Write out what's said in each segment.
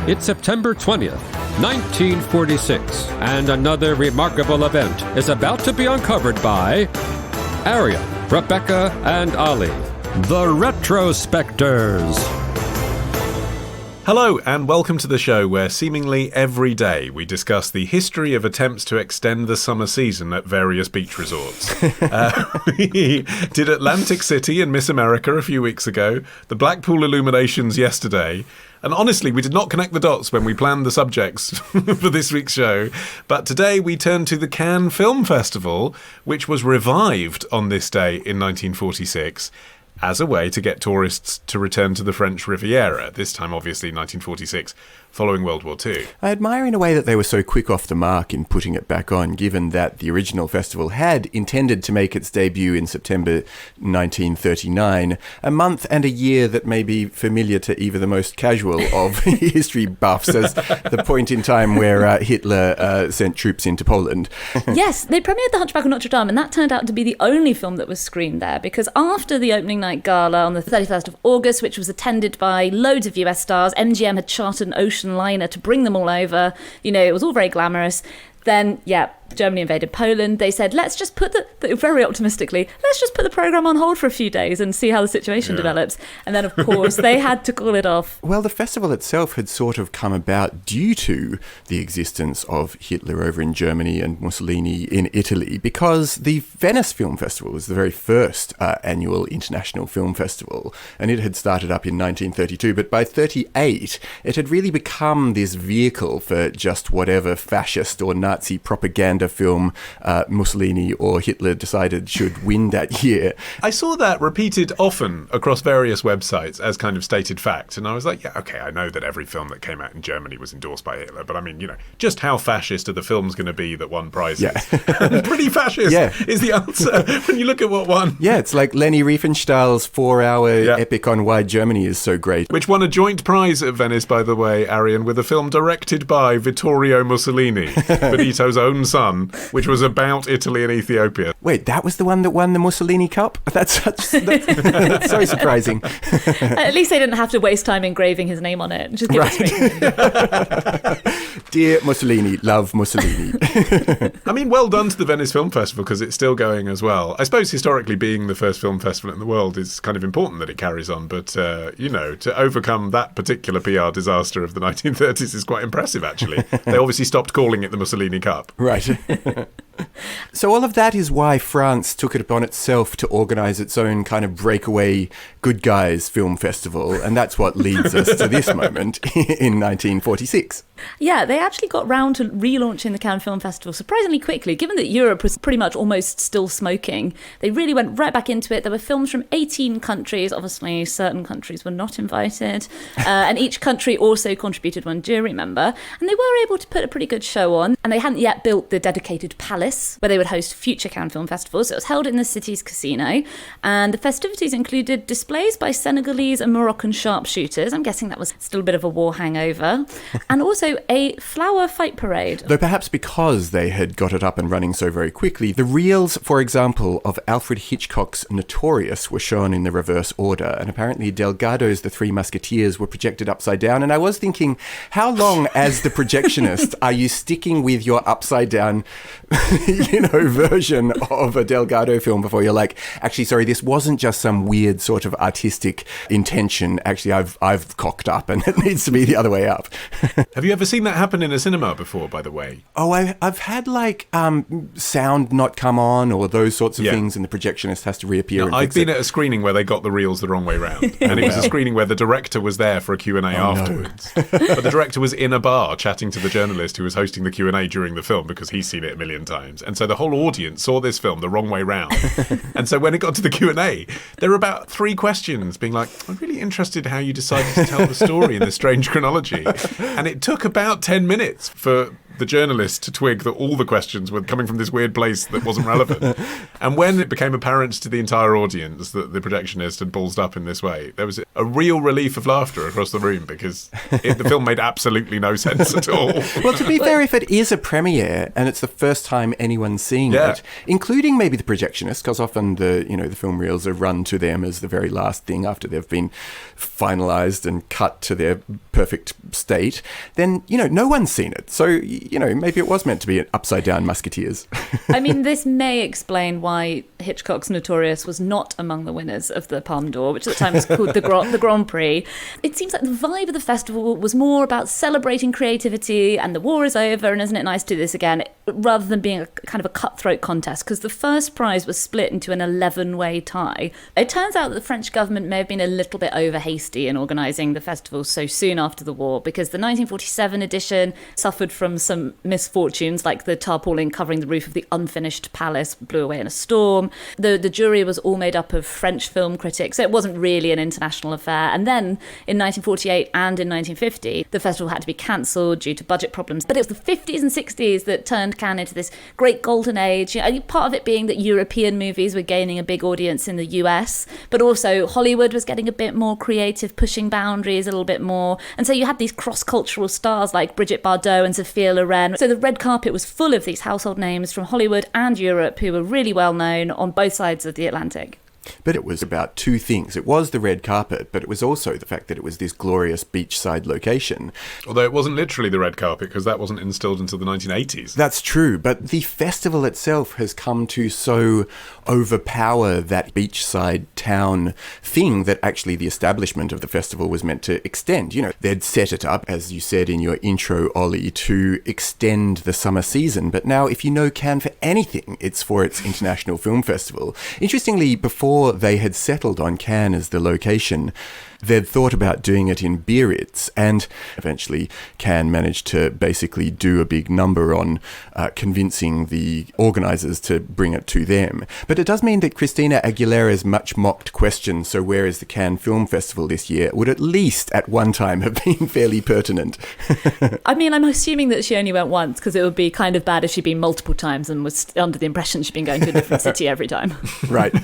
It's September 20th, 1946, and another remarkable event is about to be uncovered by Arion, Rebecca, and Olly, the Retrospectors. Hello and welcome to the show where seemingly every day we discuss the history of attempts to extend the summer season at various beach resorts. We did Atlantic City and Miss America a few weeks ago, the Blackpool Illuminations yesterday, and honestly we did not connect the dots when we planned the subjects for this week's show, but today we turn to the Cannes Film Festival, which was revived on this day in 1946. As a way to get tourists to return to the French Riviera, this time obviously 1946, following World War II. I admire in a way that they were so quick off the mark in putting it back on, given that the original festival had intended to make its debut in September 1939, a month and a year that may be familiar to even the most casual of history buffs as the point in time where Hitler sent troops into Poland. Yes, they premiered The Hunchback of Notre Dame, and that turned out to be the only film that was screened there, because after the opening night gala on the 31st of August, which was attended by loads of US stars, MGM had chartered an ocean liner to bring them all over. You know, it was all very glamorous. Then, Germany invaded Poland. They said, let's just put very optimistically, let's just put the programme on hold for a few days and see how the situation develops. And then, of course, they had to call it off. Well, the festival itself had sort of come about due to the existence of Hitler over in Germany and Mussolini in Italy, because the Venice Film Festival was the very first annual international film festival, and it had started up in 1932. But by 1938, it had really become this vehicle for just whatever fascist or Nazi propaganda film Mussolini or Hitler decided should win that year. I saw that repeated often across various websites as kind of stated fact, and I was like, yeah, okay, I know that every film that came out in Germany was endorsed by Hitler, but I mean, you know, just how fascist are the films going to be that won prizes? Yeah. Pretty fascist is the answer when you look at what won. Yeah, it's like Leni Riefenstahl's 4-hour epic on why Germany is so great. Which won a joint prize at Venice, by the way, Arion, with a film directed by Vittorio Mussolini, Benito's own son, which was about Italy and Ethiopia. Wait, that was the one that won the Mussolini Cup? That's so surprising. At least they didn't have to waste time engraving his name on it. Just give it to me. Dear Mussolini, love Mussolini. I mean, well done to the Venice Film Festival, because it's still going as well. I suppose historically being the first film festival in the world is kind of important that it carries on, but, you know, to overcome that particular PR disaster of the 1930s is quite impressive, actually. They obviously stopped calling it the Mussolini Cup. Right. So all of that is why France took it upon itself to organise its own kind of breakaway good guys film festival, and that's what leads us to this moment in 1946. Yeah, they actually got round to relaunching the Cannes Film Festival surprisingly quickly, given that Europe was pretty much almost still smoking. They really went right back into it. There were films from 18 countries. Obviously, certain countries were not invited. And each country also contributed one jury member. And they were able to put a pretty good show on. And they hadn't yet built the dedicated Palais, where they would host future Cannes Film Festivals. So it was held in the city's casino. And the festivities included displays by Senegalese and Moroccan sharpshooters. I'm guessing that was still a bit of a war hangover. And also a flower fight parade. Though perhaps because they had got it up and running so very quickly, the reels, for example, of Alfred Hitchcock's Notorious were shown in the reverse order, and apparently Delgado's The Three Musketeers were projected upside down. And I was thinking, how long as the projectionist are you sticking with your upside down version of a Delgado film before you're like, actually, sorry, this wasn't just some weird sort of artistic intention. Actually, I've cocked up and it needs to be the other way up. Have you ever seen that happen in a cinema before, by the way? Oh, I've had like sound not come on or those sorts of things, and the projectionist has to reappear. No, I've been at a screening where they got the reels the wrong way round, and it was a screening where the director was there for a Q&A afterwards. No. But the director was in a bar chatting to the journalist who was hosting the Q&A during the film, because he's seen it a million times. And so the whole audience saw this film the wrong way round. And so when it got to the Q&A, there were about 3 questions being like, I'm really interested how you decided to tell the story in this strange chronology. And it took about 10 minutes for the journalist to twig that all the questions were coming from this weird place that wasn't relevant. And when it became apparent to the entire audience that the projectionist had ballsed up in this way, there was a real relief of laughter across the room, because the film made absolutely no sense at all. Well, to be fair, if it is a premiere and it's the first time anyone seeing it, including maybe the projectionists, because often the film reels are run to them as the very last thing after they've been finalised and cut to their perfect state, then, no one's seen it. So, maybe it was meant to be an upside-down Musketeers. I mean, this may explain why Hitchcock's Notorious was not among the winners of the Palme d'Or, which at the time was called the Grand Prix. It seems like the vibe of the festival was more about celebrating creativity and the war is over and isn't it nice to do this again, rather than being a kind of a cutthroat contest, because the first prize was split into an 11-way tie. It turns out that the French government may have been a little bit over hasty in organising the festival so soon after the war, because the 1947 edition suffered from some misfortunes, like the tarpaulin covering the roof of the unfinished Palais blew away in a storm. The jury was all made up of French film critics, so it wasn't really an international affair. And then in 1948 and in 1950, the festival had to be cancelled due to budget problems. But it was the 50s and 60s that turned Cannes into this great golden age. Part of it being that European movies were gaining a big audience in the US, but also Hollywood was getting a bit more creative, pushing boundaries a little bit more. And so you had these cross-cultural stars like Brigitte Bardot and Sophia Loren. So the red carpet was full of these household names from Hollywood and Europe who were really well known on both sides of the Atlantic. But it was about two things. It was the red carpet, but it was also the fact that it was this glorious beachside location. Although it wasn't literally the red carpet, because that wasn't instilled until the 1980s. That's true, but the festival itself has come to so overpower that beachside town thing that actually the establishment of the festival was meant to extend. They'd set it up, as you said in your intro, Olly, to extend the summer season. But now, if you know Cannes for anything, it's for its International Film Festival. Interestingly, before they had settled on Cannes as the location, they'd thought about doing it in Biarritz, and eventually Cannes managed to basically do a big number on convincing the organisers to bring it to them. But it does mean that Christina Aguilera's much mocked question, so where is the Cannes Film Festival this year, would at least at one time have been fairly pertinent. I mean, I'm assuming that she only went once, because it would be kind of bad if she'd been multiple times and was under the impression she'd been going to a different city every time. Right.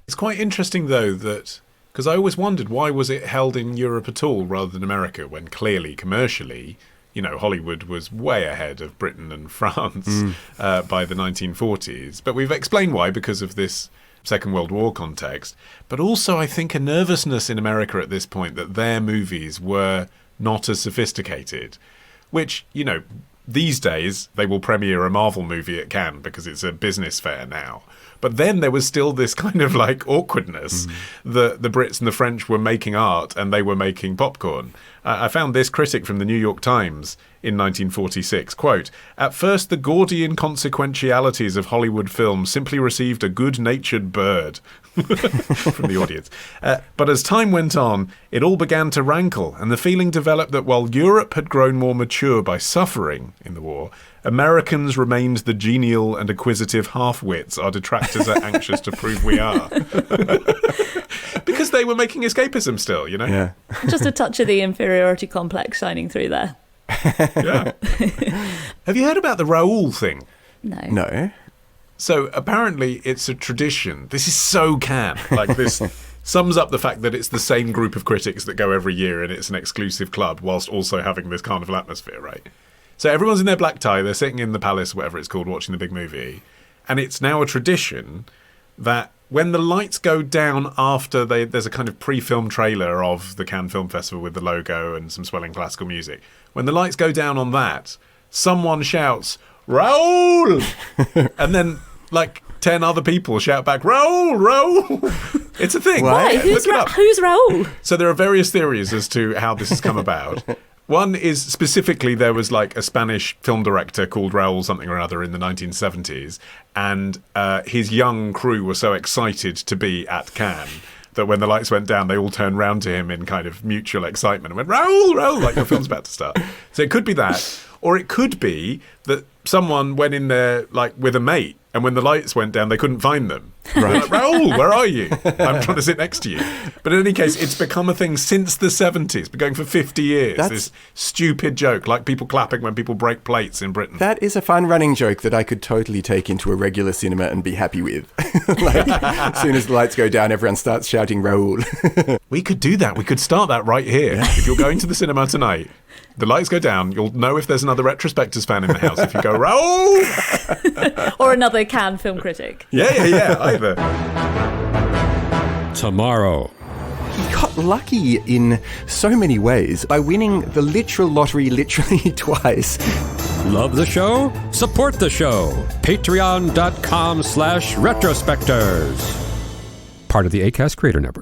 It's quite interesting, though, that because I always wondered why was it held in Europe at all rather than America, when clearly, commercially, Hollywood was way ahead of Britain and France by the 1940s. But we've explained why, because of this Second World War context. But also, I think, a nervousness in America at this point that their movies were not as sophisticated, which, these days they will premiere a Marvel movie at Cannes because it's a business fair now. But then there was still this kind of awkwardness that the Brits and the French were making art and they were making popcorn. I found this critic from the New York Times in 1946, quote, "At first the gaudy inconsequentialities of Hollywood film simply received a good-natured bird." From the audience. But as time went on, it all began to rankle, and the feeling developed that while Europe had grown more mature by suffering in the war, Americans remained the genial and acquisitive half-wits our detractors are anxious to prove we are. Because they were making escapism still, Yeah. Just a touch of the inferiority complex shining through there. Yeah. Have you heard about the Raoul thing? No. So apparently it's a tradition. This is so Cannes. This sums up the fact that it's the same group of critics that go every year and it's an exclusive club whilst also having this carnival atmosphere, right? So everyone's in their black tie. They're sitting in the Palais, whatever it's called, watching the big movie. And it's now a tradition that when the lights go down after there's a kind of pre-film trailer of the Cannes Film Festival with the logo and some swelling classical music. When the lights go down on that, someone shouts, "Raoul!" And then 10 other people shout back, "Raoul, Raoul!" It's a thing. Why? Who's Raoul? So there are various theories as to how this has come about. One is specifically there was a Spanish film director called Raoul something or other in the 1970s, and his young crew were so excited to be at Cannes that when the lights went down, they all turned round to him in kind of mutual excitement and went, "Raoul, Raoul," like the film's about to start. So it could be that, or it could be that someone went in there with a mate, and when the lights went down, they couldn't find them. Right. "Raoul, where are you? I'm trying to sit next to you." But in any case, it's become a thing since the 70s. Been going for 50 years. This stupid joke, like people clapping when people break plates in Britain. That is a fun running joke that I could totally take into a regular cinema and be happy with. As soon as the lights go down, everyone starts shouting "Raoul." We could do that. We could start that right here. If you're going to the cinema tonight, The lights go down. You'll know if there's another Retrospectors fan in the house if you go, Raoul! Or another Cannes film critic. Yeah, either. Tomorrow. He got lucky in so many ways by winning the literal lottery literally twice. Love the show? Support the show. Patreon.com/retrospectors. Part of the Acast Creator Network.